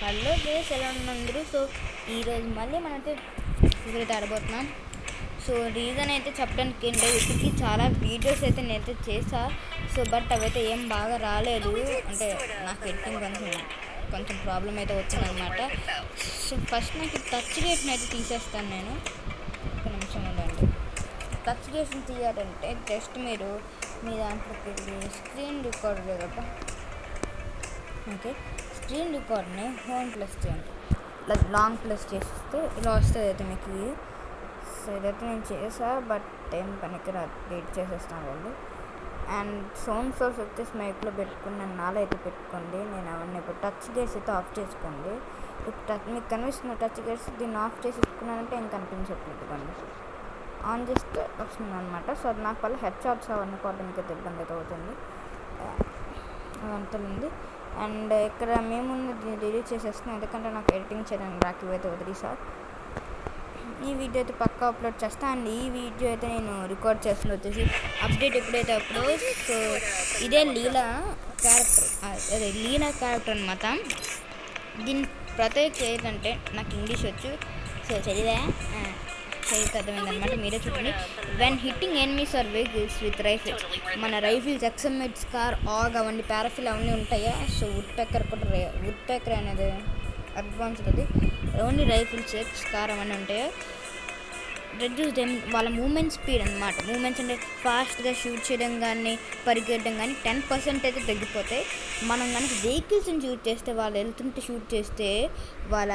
Hello guys, ఎలా ఉన్నందరూ. So ఈరోజు మళ్ళీ మనైతే క్రికెట్ ఆడబోతున్నాం. సో రీజన్ అయితే చెప్పడానికి ఏం లేదు, ఇప్పటికి చాలా వీడియోస్ అయితే నేనైతే చేసా. సో బట్ అవైతే ఏం బాగా రాలేదు, అంటే నాకు ఎడిటింగ్ కొంచెం ప్రాబ్లం అయితే వచ్చిందనమాట. సో ఫస్ట్ నాకు టచ్ గేట్ని అయితే తీసేస్తాను నేను. ఒక నిమిషం ఉండండి. టచ్ గేట్ని తీయాలంటే జస్ట్ మీరు మీ దాంట్లోకి వెళ్ళి స్క్రీన్ రికార్డర్ కదా, ఓకే, స్క్రీన్ రికార్డ్ని హోమ్ ప్లస్ చేయండి, లైక్ లాంగ్ ప్లస్ చేస్తే ఇలా వస్తుంది అయితే మీకు. సో ఇదైతే నేను చేసా, బట్ ఏం పనికి అప్డేట్ చేసేస్తాను వాళ్ళు. అండ్ సౌండ్ సోర్స్ వచ్చేసి మైక్లో పెట్టుకుని నేను నాలో అయితే పెట్టుకోండి. నేను అవన్నీ ఇప్పుడు టచ్ గేట్స్ అయితే ఆఫ్ చేసుకోండి. ఇప్పుడు మీకు కనిపిస్తున్న టచ్ గేట్స్ దీన్ని ఆఫ్ చేసేసుకున్నానంటే ఏం కనిపించట్లేదు కానీ ఆన్ చేస్తే వస్తుంది అనమాట. సో అది నాకు వల్ల హెడ్ షాట్స్ అవన్నీ కొట్టడానికి అయితే ఇబ్బంది అయితే అవుతుంది, అదంతా ఉంది. అండ్ ఇక్కడ మేము డిలీట్ చేసేస్తున్నాం, ఎందుకంటే నాకు ఎడిటింగ్ చేయడానికి రాక ఇవైతే వదిలేసా. ఈ వీడియో అయితే పక్కా అప్లోడ్ చేస్తాను. అండ్ ఈ వీడియో అయితే నేను రికార్డ్ చేస్తున్న వచ్చేసి అప్డేట్ ఎప్పుడైతే అప్లోడ్. సో ఇదే లీలా క్యారెక్టర్ అనమాట. దీని ప్రత్యేకత ఏంటంటే నాకు ఇంగ్లీష్ వచ్చు, సో చదివా అర్థమైందనమాట. మీరే చూడండి. When hitting enemies or vehicles with rifles, మన రైఫిల్స్ ఎక్స్ఎంఎడ్ స్కార్ ఆగ్ అవన్నీ పారాఫిల్ అవన్నీ ఉంటాయా. సో వుడ్ పెక్కర్ అనేది అడ్వాన్స్డ్, అది ఓన్లీ రైఫిల్స్ స్కార్ అవన్నీ ఉంటాయా. రెడ్యూస్ దెమ్, వాళ్ళ మూమెంట్ స్పీడ్ అనమాట. మూమెంట్స్ అంటే ఫాస్ట్గా షూట్ చేయడం కానీ పరిగెట్టడం కానీ 10% అయితే తగ్గిపోతాయి. మనం కనుక వెహికల్స్ని షూట్ చేస్తే, వాళ్ళు వెళ్తుంటే షూట్ చేస్తే వాళ్ళ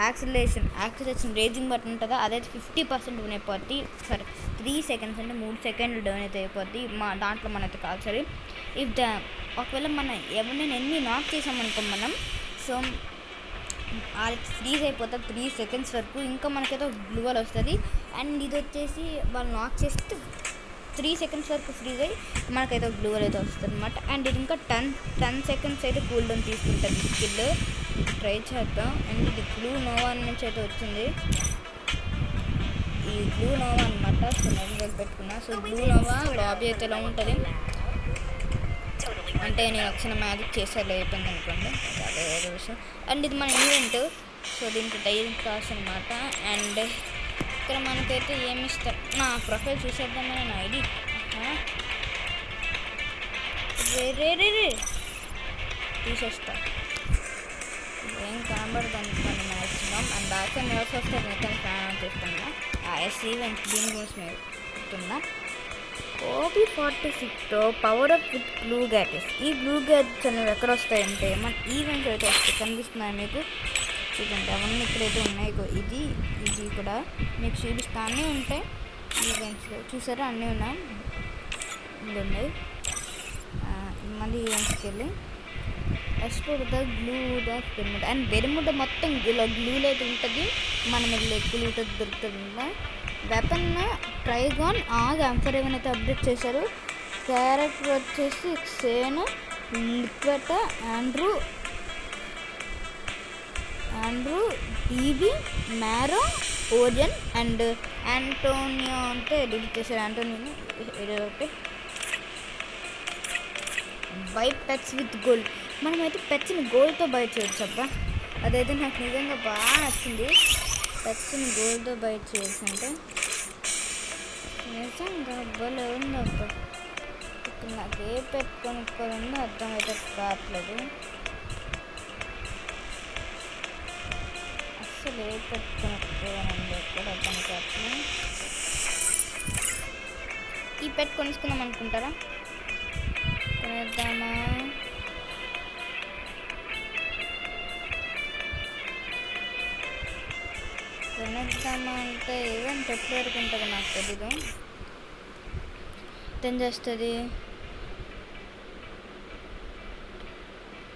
యాక్సిలేషన్ రేజింగ్ బట్టి ఉంటుందా, అదైతే 50% డౌన్ అయిపోద్ది. సరే 3 సెకండ్స్ అంటే 3 సెకండ్లు డౌన్ అయితే అయిపోద్ది. దాంట్లో మనైతే కాదు. సరే ఒకవేళ మనం ఎవరినైనా ఎన్ని నాక్ చేసామనుకో మనం, సో అది ఫ్రీజ్ అయిపోతుంది 3 సెకండ్స్ వరకు. ఇంకా మనకైతే గ్లూవల్ వస్తుంది. అండ్ ఇది వచ్చేసి వాళ్ళు నాక్ చేస్తే 3 సెకండ్స్ వరకు ఫ్రీజ్ అయ్యి మనకైతే గ్లూవల్ అయితే వస్తుంది అనమాట. అండ్ ఇది ఇంకా 10 సెకండ్స్ అయితే కూల్ డౌన్ తీసుకుంటుంది స్కిల్. ట్రై చేద్దాం. అండ్ ఇది గ్లూ నోవా నుంచి అయితే వచ్చింది, ఈ గ్లూ నోవా అనమాట. సో నేను పెట్టుకున్నా. సో గ్లూ నోవా లాబీ అయితే ఎలా ఉంటుంది అంటే, నేను ఒకసారి మ్యాజిక్ చేసేలా అయిపోయింది అనుకోండి, అదే వేరే విషయం. అండ్ ఇది మన ఈవెంట్. సో దీనికి టైం పాస్ అనమాట. అండ్ ఇక్కడ మనకైతే ఏమి ఇస్తారు, నా ప్రొఫైల్ చూసేద్దామని నా ఐడి రే తీసేస్తా, ఏం కనబడదు అనుకోండి maximum. And back and works వస్తే నేను ఫ్యాన్ ఆన్ చేస్తున్నా. ఎస్ ఈవెంట్ దీని గురించి మీరు చెప్తున్నా. OP46తో పవర్ అప్ విత్ గ్లూ గ్యాటెస్. ఈ గ్లూ గ్యాటెస్ అనేవి ఎక్కడ వస్తాయంటే మన ఈవెంట్స్ అయితే వస్తాయి. కనిపిస్తున్నాయి మీకు, చూడండి అవన్నీ ఇక్కడైతే ఉన్నాయి. ఇది కూడా మీకు చూపిస్తానే ఉంటాయి ఈవెంట్స్లో. చూసారా, అన్నీ ఉన్నాయి, ఇది ఉన్నాయి. మళ్ళీ ఈవెంట్స్కి వెళ్ళి export the glue the Bermuda. And Bermuda మొత్తం ఇలా గ్లూలో అయితే ఉంటుంది. మనం వెళ్ళి గ్లూ దొరుకుతుంది. వెపన్ ట్రైగాన్ ఎంఫర్ అయితే అప్డేట్ చేశారు. క్యారెక్టర్ వచ్చేసి సేన్, లిక్వెట, Andrew, EB, Marrow, Orion and Antonio అంటే డిలీట్ చేశారు. ఆంటోనియోని ఒకటి బై పెట్స్ విత్ గోల్డ్. మనమైతే పెట్స్ని గోల్డ్తో బై చేయొచ్చు. అబ్బా అదైతే నాకు నిజంగా బాగా నచ్చింది. పెట్స్ని గోల్డ్తో బై చేయొచ్చు అంటే నిజంగా భలే ఉంది. అబ్బా ఇప్పుడు నాకు ఏ పెట్ కొనుక్కోవాలన్నా అర్థమైతే కావట్లేదు. అసలు ఏ పెట్ కొనుక్కోవాలండి ఎక్కడ అర్థం కావట్లేదు. ఈ పెట్ కొనుక్కుందాం అనుకుంటారా? కొనేద్దామా? అంటే ఈవెంట్ ఎప్పటి వరకు ఉంటుందో నాకు తెలీదు. ఏం చేస్తుంది,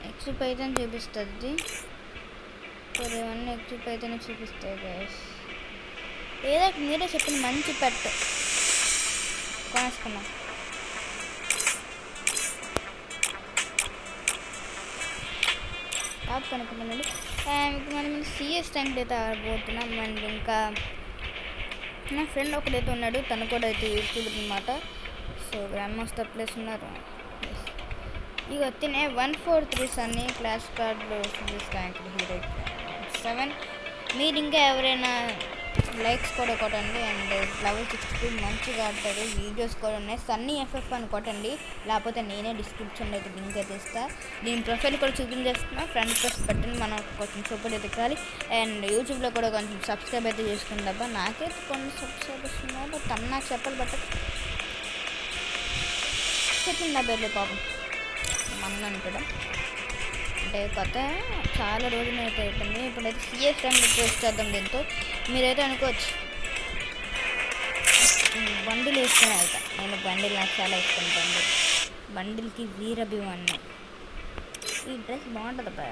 ఎక్స్ట్రా అయితే చూపిస్తుంది. సరే ఇవన్నీ ఎక్స్ట్రా అయితేనే చూపిస్తాయి గైస్. ఏదో మీరే చెప్పిన మంచి పెట్ కొనేసుకున్నాం. టాప్ కనుక్కున్నామండి. ఇప్పుడు మనం CS ర్యాంక్ అయితే ఆడబోతున్నాం. అండ్ ఇంకా నా ఫ్రెండ్ ఒకడైతే ఉన్నాడు, తను కూడా అయితే యూట్యూబర్ అనమాట. సో గ్రాండ్ మాస్టర్ ప్లేస్ ఉన్నారు. ಈಗ ಹೊತ್ತಿನೇ 143 సన్నీ క్లాష్ కార్డ్లో ర్యాంక్ హీరో 7. మీరు ఇంకా ఎవరైనా లైక్స్ కూడా కొట్టండి. అండ్ లెవెల్ 62 మంచిగా ఆడతాడు. వీడియోస్ కూడా ఉన్నాయి. సన్నీ ఎఫ్ఎఫ్ అని కొట్టండి, లేకపోతే నేనే డిస్క్రిప్షన్లో అయితే లింక్ అయితే ఇస్తా. దీని ప్రొఫైల్ కూడా చూపించేస్తున్నా. ఫ్రెండ్ రిక్వెస్ట్ పెట్టండి, మనం కొంచెం సపోర్ట్ అయితే కావాలి. అండ్ యూట్యూబ్లో కూడా కొంచెం సబ్స్క్రైబ్ అయితే చేసుకుంటా. నాకైతే కొన్ని సబ్స్క్రైబర్స్ ఉన్నాయి, బట్ తను నాకు చెప్పాలి బట్ చెప్పింది నా పేర్లే పాపం మన అనుకోవడం అంటే కొత్త చాలా రోజులు అయితే అయిపోయింది. ఇప్పుడైతే సిఎస్ టైం రిక్వెస్ట్ చేద్దాం. దీంతో మీరైతే అనుకోవచ్చు బండిల్ వేసుకొని వెళ్తా. నేను బండిల్ నాకు చాలా ఇష్టం. బండిల్కి వీరభిమాన్ని. ఈ డ్రెస్ బాగుంటుంది అబ్బా.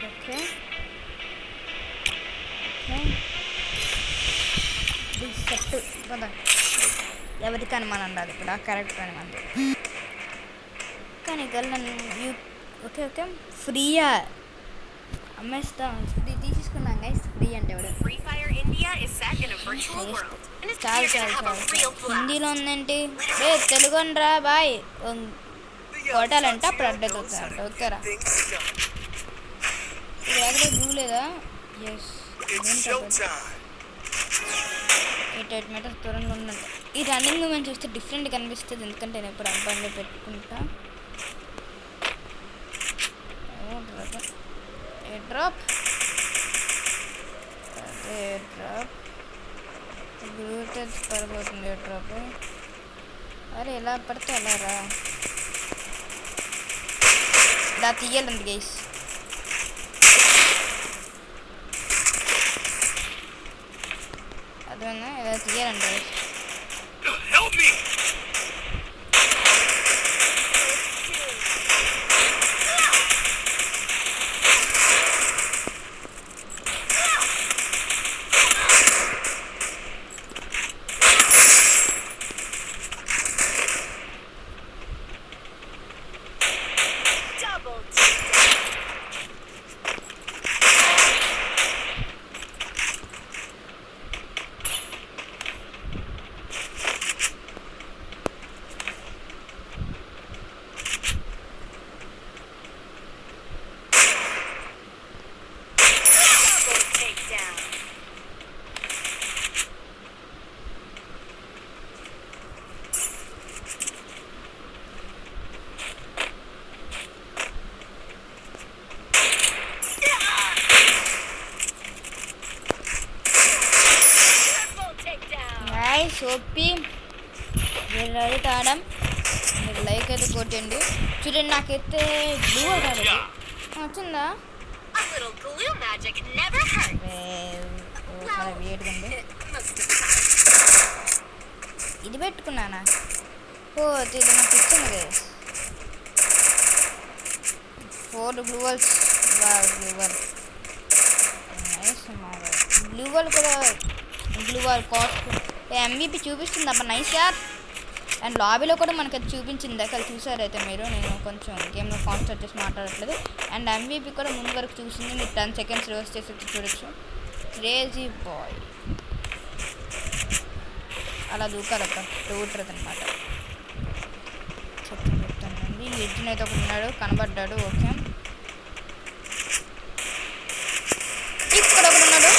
ఓకే సెట్ కదా, ఎవరికి అనుమానం ఉండాలి ఇక్కడ, కరెక్ట్ అని మనది. కానీ గల్ ఓకే ఓకే ఫ్రీయా అమ్మేస్తా. ఫ్రీ తీసుకున్నాం గైస్. ఫ్రీ అంటే చాలు చాలు చాలు. హిందీలో ఉందేంటి? తెలుగు అనరా బాయ్. కొట్టాలంట అప్పుడు అడ్డది అవుతారంట. ఓకేరా, ఇది ఎక్కడ బ్లూ లేదా? ఎస్, 8 మీటర్స్ దూరంలో ఉన్నట్టు. ఈ రన్నింగ్ మూమెంట్ చూస్తే డిఫరెంట్ కనిపిస్తుంది, ఎందుకంటే నేను ఇప్పుడు అబ్బాయిలో పెట్టుకుంటా. డ్రాప్ అదే డ్రాప్ గ్లూటెన్స్ పడిపోతుంది. డ్రాప్ అరే ఎలా పడితే అలా రా, ఇలా తీయాలండి గైస్. అదేనా ఇలా తీయాలండి. సోపి మీరు లైట్ ఆడడం, మీరు లైక్ అయితే కొట్టండి. చూడండి నాకైతే బ్లూ ఆడాలి వచ్చిందా? వేడిగండి ఇది పెట్టుకున్నానా? ఓ ఇది నాకు ఇచ్చింది. 4 బ్లూ వాల్స్. బ్లూ వాల్ కూడా బ్లూ వాల్ కాస్ట్ MVP చూపిస్తుంది అబ్బా. నైస్ యార్. అండ్ లాబీలో కూడా మనకి అది చూపించింది. అక్కడ చూసారైతే మీరు, నేను కొంచెం గేమ్లో కాన్సన్ట్రేట్ చేసి మాట్లాడట్లేదు. అండ్ MVP కూడా ముందు వరకు చూసింది. మీరు 10 seconds రివర్స్ చేసి చూడొచ్చు. క్రేజీ బాయ్ అలా దూకాలక్క టూట్రది అనమాట. చెప్తానండి. ఎడ్జిన్ అయితే ఒకటి ఉన్నాడు, కనబడ్డాడు. ఓకే ఇక్కడ ఒకటి ఉన్నాడు.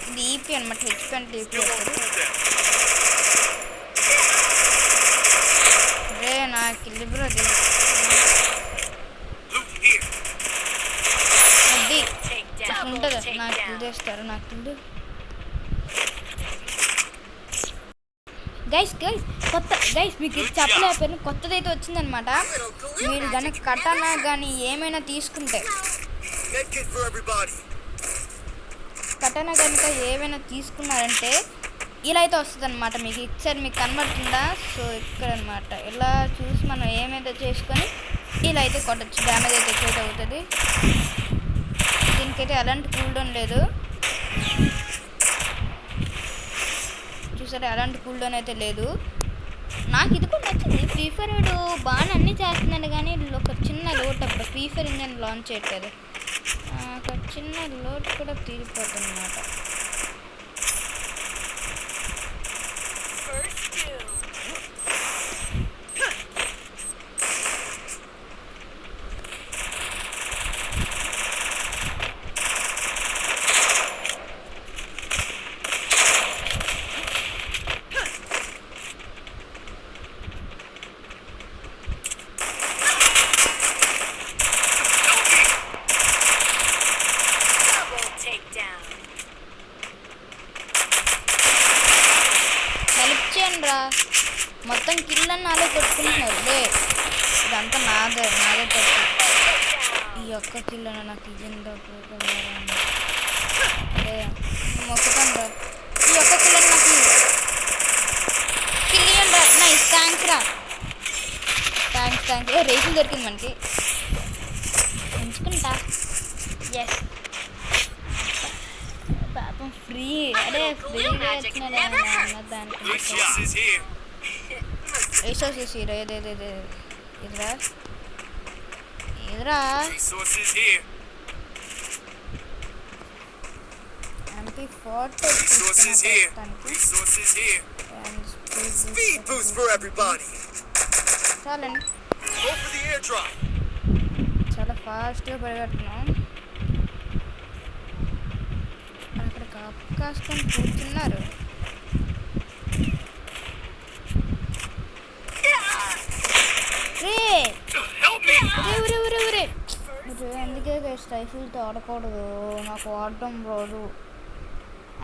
ఇది ఈపీ అనమాట. హెచ్పీ అంటే ఈపీ వస్తుంది. రే నాకు ఇల్లు బ్రో అది ఉంటుంది. నాకు ఇల్లు చేస్తారు. నాకు ఇల్లు గైస్ మీకు చెప్పలేకపోయినా కొత్తదైతే వచ్చిందనమాట. మీరు కానీ కటానా కానీ ఏమైనా తీసుకుంటే, కటానా కనుక ఏమైనా తీసుకున్నారంటే ఇలా అయితే వస్తుంది అనమాట. మీకు ఇచ్చారు, మీకు కనబడుతుందా? సో ఇక్కడ అనమాట ఇలా చూసి మనం ఏమైతే చేసుకొని ఇలా అయితే కొట్టచ్చు. డ్యామేజ్ అయితే ఎక్కువ అవుతుంది. దీనికైతే అలాంటి కూల్ డౌన్ లేదు. చూసారా, అలాంటి కూల్ డౌన్ అయితే లేదు. నాకు ఇది కూడా నచ్చింది. ఫ్రీ ఫైర్ వీడు బాగా అన్నీ చేస్తున్నాడు కానీ ఒక చిన్న లోటు అప్పుడు ఫ్రీ ఫైర్ ఇంజన్ లాంచ్ చేయట్లేదు. ఒక చిన్న లోటు కూడా తీరిపోతుంది అన్నమాట. మొత్తం కిళ్ళని నాలో కొట్టుకుంటున్నారు. లే ఇదంతా నాదే తప్పు. ఈ ఒక్క కిళ్ళను నాకు ఇయ్యండి మొక్కుతాను. ఈ ఒక్క కిళ్ళని నాకు కిల్లియండి రా. నైస్, థ్యాంక్స్ రా. థ్యాంక్స్. రేషన్ దొరికింది మనకి, ఎంచుకుంటా. ఎస్ పాపం ఫ్రీ. అదే ఫ్రీగా వచ్చిన దానికి రిసోర్సెస్ హీరో. ఇదిరా చాలండి. చాలా ఫాస్ట్గా పరిగెడుతున్నాం. అక్కడ కాసుకొని కూర్చున్నారు. అందుకే రైఫిల్తో ఆడకూడదు, నాకు ఆడటం రాదు.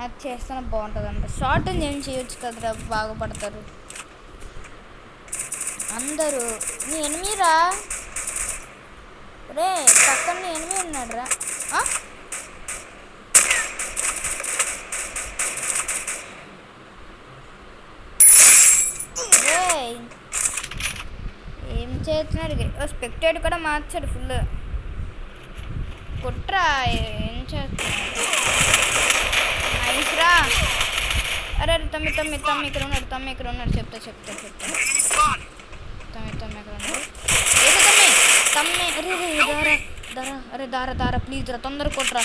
అది చేస్తేనే బాగుంటుంది అంట. షార్ట్ ఏం చేయొచ్చు కదరా, బాగుపడతారు అందరూ. నీ ఎనిమిరా రే, పక్కన నీ ఎనిమి ఉన్నాడు రా. ఏం చేస్తున్నాడు? స్పెక్టేట్ కూడా మార్చాడు ఫుల్. కుట్రా ఏం చేస్తున్నాడు? నైస్ రా. అరే తమ్మి ఇక్కడ ఉన్నాడు. చెప్తా తమ్మి ఎక్కడ ఉన్నాడు? అరే దారా ప్లీజ్ రా, తొందర కొట్రా.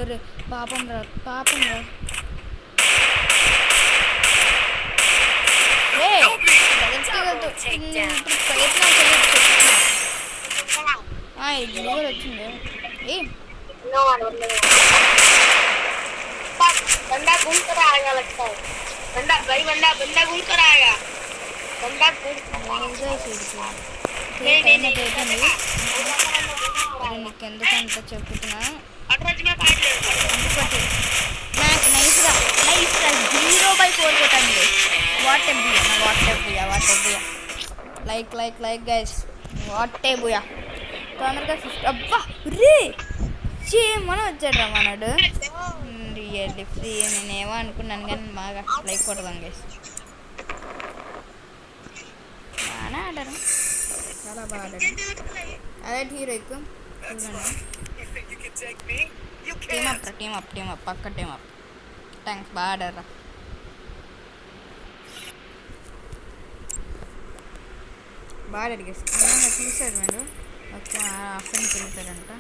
రే పాపం రా. ఇల్లు కూడా వచ్చింది. నీకెందుకంత చెప్తున్నా. నైస్ రా 0/4 కొట్టండి. What a booyah. Like guys, what a booyah. తొందరగా 50. అబ్బా రే మనం వచ్చాడు రా మనడు. Really free. నేనేమో అనుకున్నాను కానీ బాగా లైక్ కొడదాం గైస్. బాగానే ఆడారు, చాలా బాగా ఆడారు. అదే హీరో ఎక్కువ టీమ్ అప్ పక్క టీమ్ అప్. థ్యాంక్స్, బాగా ఆడారా. బాగా అడిగేసి చూసాడు మీరు. ఓకే, ఆఫ్టర్కి వెళ్తారంట.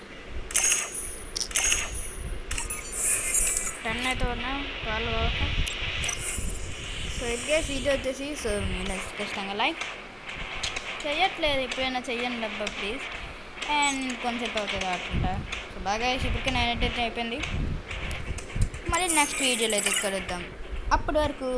10 అయితే ఉన్నాం, 12 వరకు. సో ఇదిగే వీడియో వచ్చేసి. సో మీరు ఖచ్చితంగా లైక్ చేయట్లేదు, ఎప్పుడైనా చెయ్యండి అబ్బా ప్లీజ్. అండ్ కొంచెం అవుతుంది ఆడుకుంటా. సో బాగా ఇప్పటికే 9 అయిపోయింది. మళ్ళీ నెక్స్ట్ వీడియోలో అయితే కలుద్దాం. అప్పటి వరకు